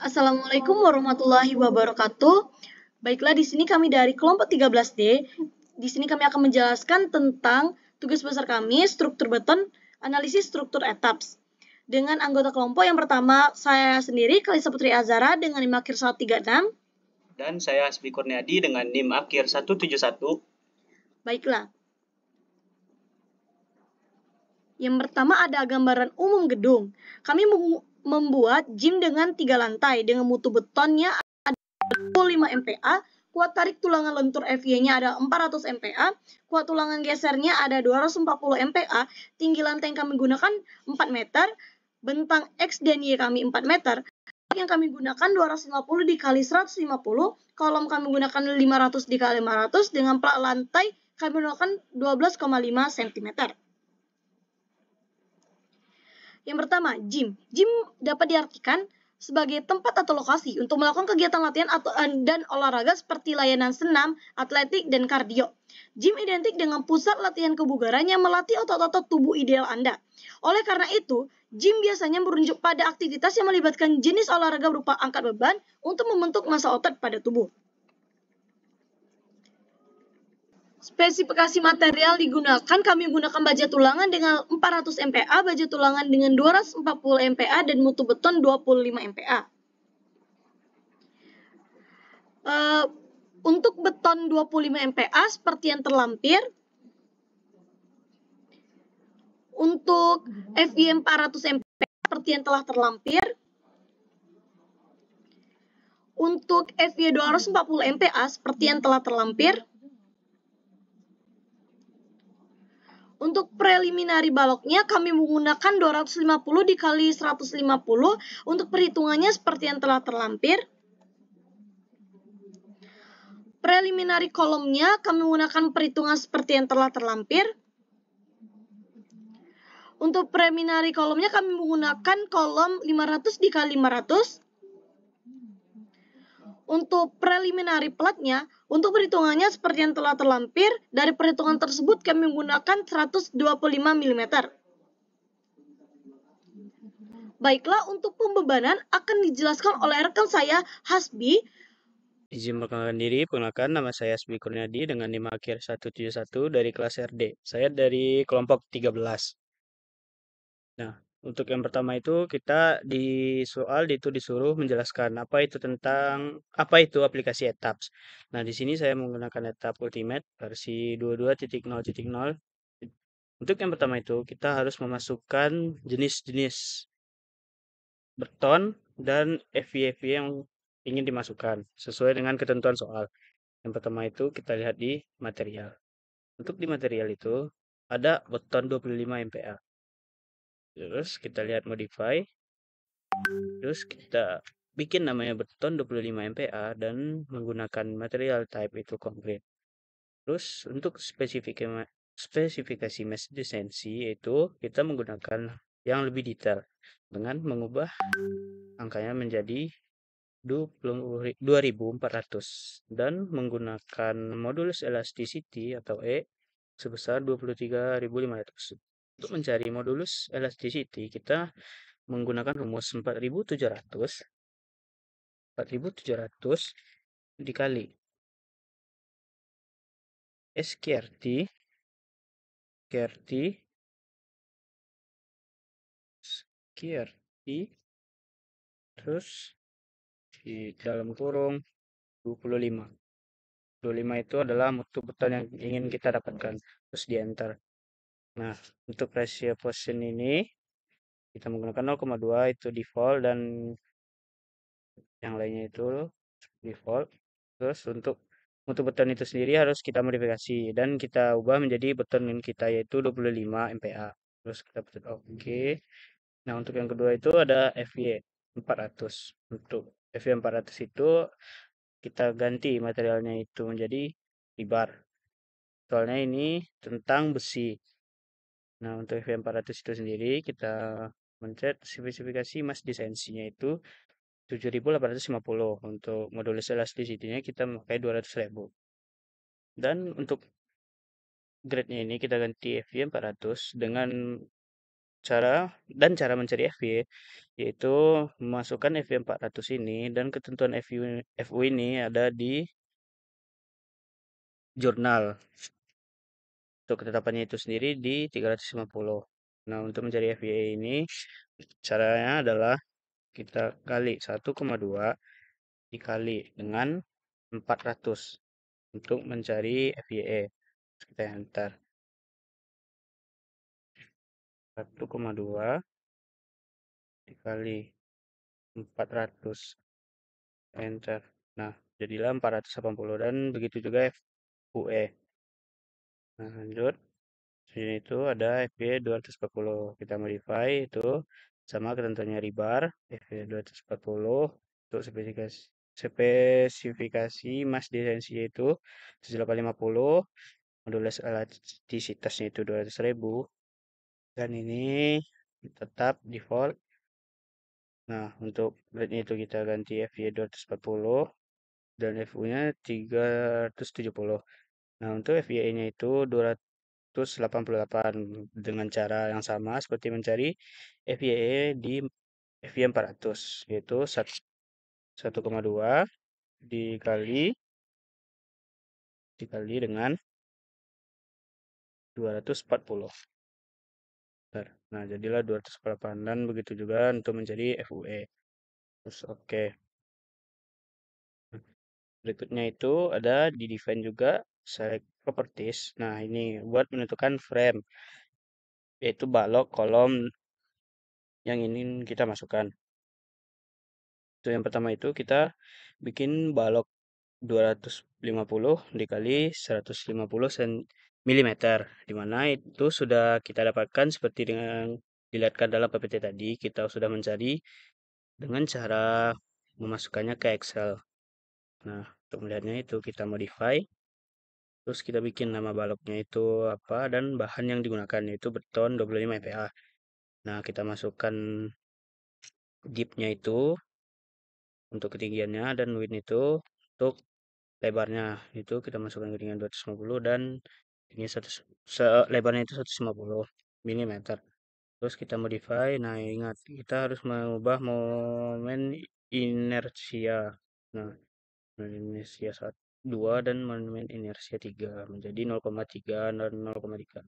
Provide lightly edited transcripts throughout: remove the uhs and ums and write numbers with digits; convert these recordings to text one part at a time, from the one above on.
Assalamualaikum warahmatullahi wabarakatuh. Baiklah, di sini kami dari kelompok 13D. Di sini kami akan menjelaskan tentang tugas besar kami, struktur beton, analisis struktur etaps. Dengan anggota kelompok yang pertama, saya sendiri, Kalisa Putri Azara dengan NIM akhir 136. Dan saya Hasbi Kurniadi dengan NIM akhir 171. Baiklah. Yang pertama ada gambaran umum gedung. Kami membuat gym dengan 3 lantai dengan mutu betonnya ada 25 MPa, kuat tarik tulangan lentur FY-nya ada 400 MPa, kuat tulangan gesernya ada 240 MPa, tinggi lantai yang kami gunakan 4 meter, bentang X dan Y kami 4 meter, yang kami gunakan 250 dikali 150, kolom kami gunakan 500 dikali 500, dengan plak lantai kami gunakan 12,5 cm. Yang pertama, gym. Gym dapat diartikan sebagai tempat atau lokasi untuk melakukan kegiatan latihan dan olahraga seperti layanan senam, atletik, dan kardio. Gym identik dengan pusat latihan kebugaran yang melatih otot-otot tubuh ideal Anda. Oleh karena itu, gym biasanya merujuk pada aktivitas yang melibatkan jenis olahraga berupa angkat beban untuk membentuk massa otot pada tubuh. Spesifikasi material digunakan, kami gunakan baja tulangan dengan 400 MPa, baja tulangan dengan 240 MPa, dan mutu beton 25 MPa. Untuk beton 25 MPa seperti yang terlampir. Untuk FY 400 MPa seperti yang telah terlampir. Untuk FY 240 MPa seperti yang telah terlampir. Untuk preliminary baloknya kami menggunakan 250 dikali 150. Untuk perhitungannya seperti yang telah terlampir. Preliminary kolomnya kami menggunakan perhitungan seperti yang telah terlampir. Untuk preliminary kolomnya kami menggunakan kolom 500 dikali 500. Untuk preliminary platnya, untuk perhitungannya seperti yang telah terlampir, dari perhitungan tersebut kami menggunakan 125 mm. Baiklah, untuk pembebanan akan dijelaskan oleh rekan saya, Hasbi. Izin perkenalkan diri, perkenalkan nama saya Hasbi Kurniadi dengan NIM akhir 171 dari kelas RD. Saya dari kelompok 13. Nah, untuk yang pertama itu kita di soal itu disuruh menjelaskan apa itu aplikasi etaps. Nah, di sini saya menggunakan etap Ultimate versi 22.0.0. Untuk yang pertama itu kita harus memasukkan jenis-jenis beton dan FY yang ingin dimasukkan sesuai dengan ketentuan soal. Yang pertama itu kita lihat di material. Untuk di material itu ada beton 25 MPa. Terus kita lihat modify. Terus kita bikin namanya beton 25 MPa dan menggunakan material type itu konkret. Terus untuk spesifikasi mesh distensi yaitu kita menggunakan yang lebih detail dengan mengubah angkanya menjadi 2400 dan menggunakan modulus elasticity atau E sebesar 23.500. Untuk mencari modulus elasticity kita menggunakan rumus 4700 dikali SQRT terus di dalam kurung 25. 25 itu adalah mutu beton yang ingin kita dapatkan. Terus di enter. Nah, untuk ratio position ini kita menggunakan 0,2 itu default dan yang lainnya itu default. Terus untuk mutu beton itu sendiri harus kita modifikasi dan kita ubah menjadi beton kita yaitu 25 MPa. Terus kita pencet OK. Nah, untuk yang kedua itu ada FY 400. Untuk FY 400 itu kita ganti materialnya itu menjadi rebar. Soalnya ini tentang besi. Nah, untuk FY 400 itu sendiri kita mencet spesifikasi mass distensinya itu 7.850. Untuk modulus elasticity-nya kita memakai 200.000. Dan untuk grade-nya ini kita ganti FY 400 dengan cara mencari FY yaitu memasukkan FU 400 ini dan ketentuan FU ini ada di jurnal. Untuk ketetapannya itu sendiri di 350. Nah, untuk mencari FYE ini caranya adalah kita kali 1,2 dikali dengan 400 untuk mencari FYE. Kita enter 1,2 dikali 400, enter. Nah, jadilah 480 dan begitu juga FUE. Nah, lanjut. Sini itu ada FY 240. Kita modify itu sama ketentuannya rebar FY 240 untuk spesifikasi mass density itu 7850, modulus elastisitasnya itu 200.000 dan ini tetap default. Nah, untuk grade-nya itu kita ganti FY 240 dan FU-nya 370. Nah, untuk FYE-nya itu 288 dengan cara yang sama seperti mencari FYE di FY 400, yaitu 1,2 dikali dengan 240. Nah, jadilah 248 dan begitu juga untuk mencari FUE. Terus oke. Berikutnya itu ada di define juga select properties. Nah, ini buat menentukan frame, yaitu balok kolom yang ingin kita masukkan. Itu yang pertama itu kita bikin balok 250 dikali 150 mm, di mana itu sudah kita dapatkan seperti dengan dilihatkan dalam PPT tadi. Kita sudah mencari dengan cara memasukkannya ke Excel. Nah, untuk melihatnya itu kita modify, terus kita bikin nama baloknya itu apa dan bahan yang digunakan yaitu beton 25 MPa. Nah, kita masukkan deepnya itu untuk ketinggiannya dan width itu untuk lebarnya itu kita masukkan ketinggian 250 dan ini lebarnya itu 150 mm. Terus kita modify. Nah, ingat kita harus mengubah momen inersia. Nah, momen inersia 2 dan momen inersia 3 menjadi 0,3 dan 0,3.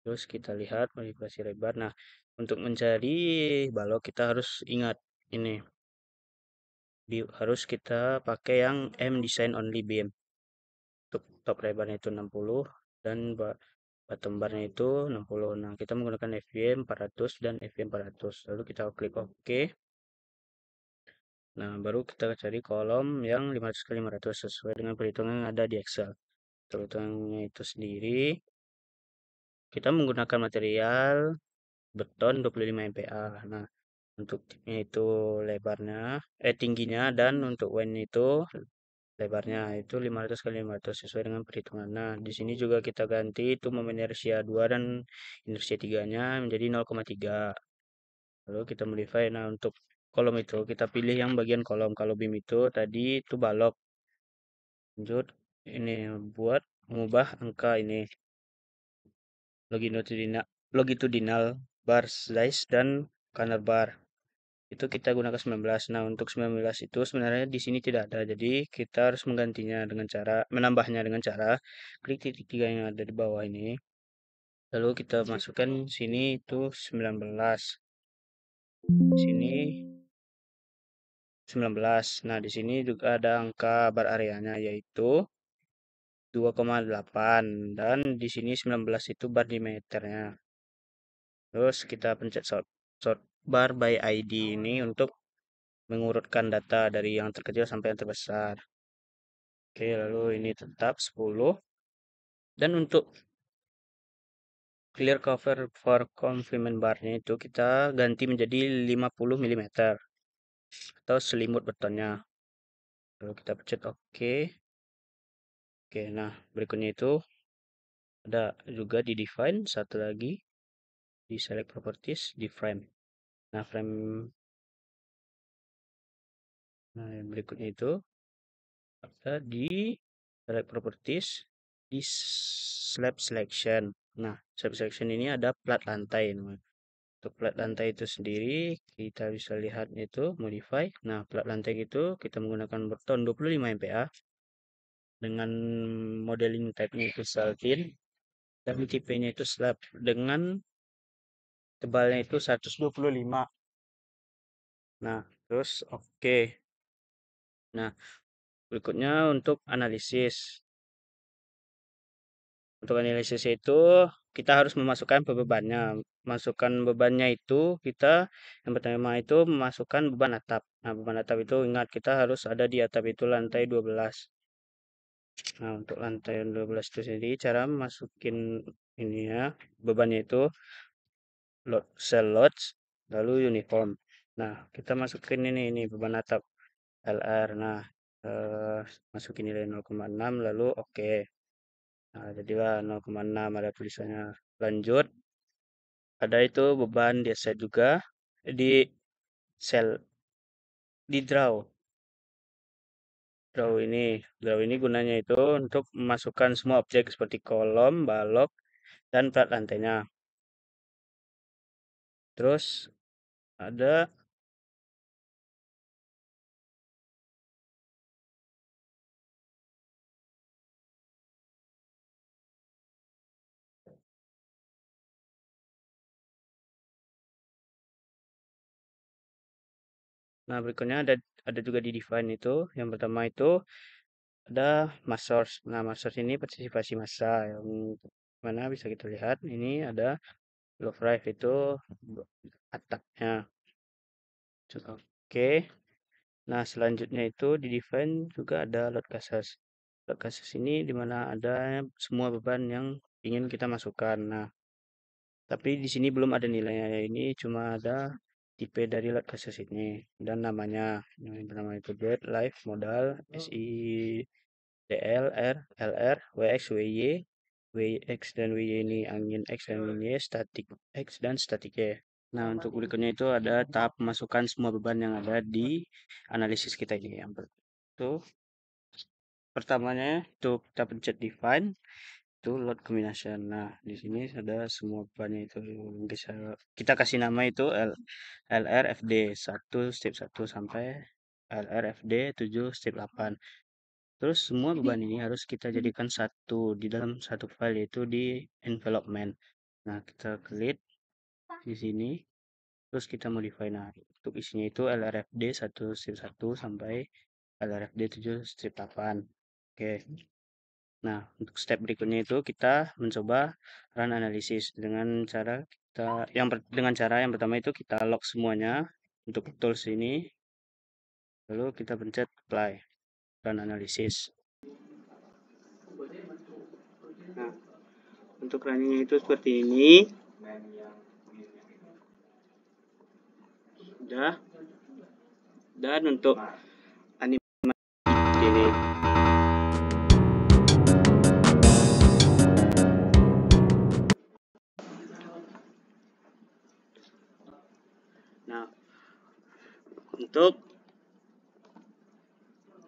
Terus kita lihat modifikasi lebar. Nah, untuk mencari balok kita harus ingat ini harus kita pakai yang M design only beam. Untuk top lebarnya itu 60 dan bottom barnya itu 60. Nah, kita menggunakan FVM 400 dan FVM 400. Lalu kita klik OK. Nah, baru kita cari kolom yang 500 kali 500 sesuai dengan perhitungan yang ada di Excel. Perhitungannya itu sendiri kita menggunakan material beton 25 MPa. Nah, untuk tipnya itu tingginya dan untuk wine itu lebarnya itu 500 kali 500 sesuai dengan perhitungan. Nah, di sini juga kita ganti itu momen inersia 2 dan inersia 3-nya menjadi 0,3. Lalu kita modify. Nah, untuk kolom itu kita pilih yang bagian kolom. Kalau beam itu tadi itu balok. Lanjut ini buat mengubah angka ini longitudinal bar size dan corner bar. Itu kita gunakan 19. Nah, untuk 19 itu sebenarnya di sini tidak ada. Jadi, kita harus menggantinya dengan cara menambahnya dengan cara klik titik 3 yang ada di bawah ini. Lalu kita masukkan sini itu 19. Sini 19. Nah, di sini juga ada angka bar areanya yaitu 2,8 dan di sini 19 itu bar diameternya. Terus kita pencet sort bar by ID ini untuk mengurutkan data dari yang terkecil sampai yang terbesar. Oke, lalu ini tetap 10. Dan untuk clear cover for confinement barnya itu kita ganti menjadi 50 mm atau selimut betonnya. Lalu kita pencet OK. Oke, nah berikutnya itu ada juga di define, satu lagi di select properties, di frame. Nah, yang berikutnya itu ada di select properties, di slab selection. Nah, slab selection ini ada plat lantai. Untuk plat lantai itu sendiri, kita bisa lihat itu modify. Nah, plat lantai itu kita menggunakan beton 25 MPa dengan modeling type-nya itu Saltin dan tipenya itu slab dengan tebalnya itu 125. Nah, terus oke. Nah, berikutnya untuk analisis. Untuk analisis itu kita harus memasukkan bebannya. Masukkan bebannya itu kita yang pertama itu memasukkan beban atap. Nah, beban atap itu ingat kita harus ada di atap itu lantai 12. Nah, untuk lantai 12 itu sendiri cara masukin ini ya, bebannya itu load cell loads lalu uniform. Nah, kita masukin ini beban atap LR. Nah, masukin nilai 0,6 lalu oke. Nah, jadilah 0,6 ada tulisannya. Lanjut, ada itu beban di set juga di sel di draw. Draw ini gunanya itu untuk memasukkan semua objek seperti kolom, balok, dan plat lantainya. Terus ada Nah, berikutnya ada juga di define itu. Yang pertama itu ada mass source. Nah, mass source ini partisipasi massa yang mana bisa kita lihat ini ada low drive itu atapnya. Oke. Nah, selanjutnya itu di define juga ada load cases. Load cases ini dimana ada semua beban yang ingin kita masukkan. Nah, tapi di sini belum ada nilainya. Ini cuma ada tipe dari load cases ini dan namanya yang bernama itu dead, live, modal, SI, DL, R, LR, WX, WY, WX dan WY ini angin X dan angin Y, statik X dan statik Y. Nah, untuk berikutnya itu ada tahap memasukkan semua beban yang ada di analisis kita ini. Yang itu pertamanya itu kita pencet define itu load combination. Nah, di sini ada semua bebannya itu bisa kita kasih nama itu LRFD 1 step 1 sampai LRFD 7 step 8. Terus semua beban ini harus kita jadikan satu di dalam satu file yaitu di envelopement. Nah, kita klik di sini terus kita modify. Nah, untuk isinya itu LRFD 1 strip 1 sampai LRFD 7 strip 8. Oke. Nah, untuk step berikutnya itu kita mencoba run analisis dengan cara yang pertama itu kita log semuanya untuk tools ini. Lalu kita pencet apply run analisis. Nah, untuk running itu seperti ini. Sudah. Dan untuk animasi ini. Nah, untuk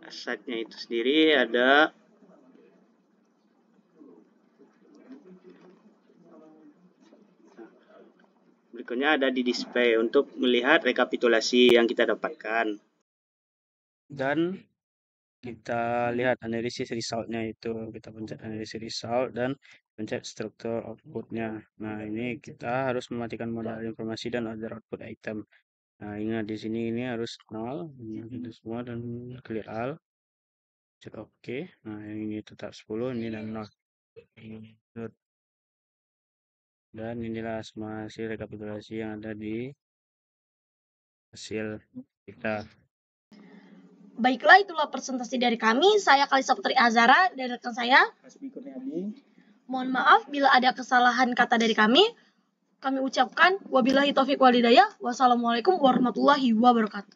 asetnya itu sendiri ada berikutnya ada di display untuk melihat rekapitulasi yang kita dapatkan. Dan kita lihat analisis resultnya itu. Kita pencet analisis result dan pencet struktur outputnya. Nah, ini kita harus mematikan modal informasi dan order output item. Nah, ingat di sini ini harus 0, ini semua dan clear all. Pencet OK. Nah, yang ini tetap 10, ini dan 0. Dan inilah semua hasil rekapitulasi yang ada di hasil kita. Baiklah, itulah presentasi dari kami. Saya Kalisa Putri Azara dan rekan saya Mohon maaf bila ada kesalahan kata dari kami. Kami ucapkan wabillahi taufiq walhidayah. Wassalamualaikum warahmatullahi wabarakatuh.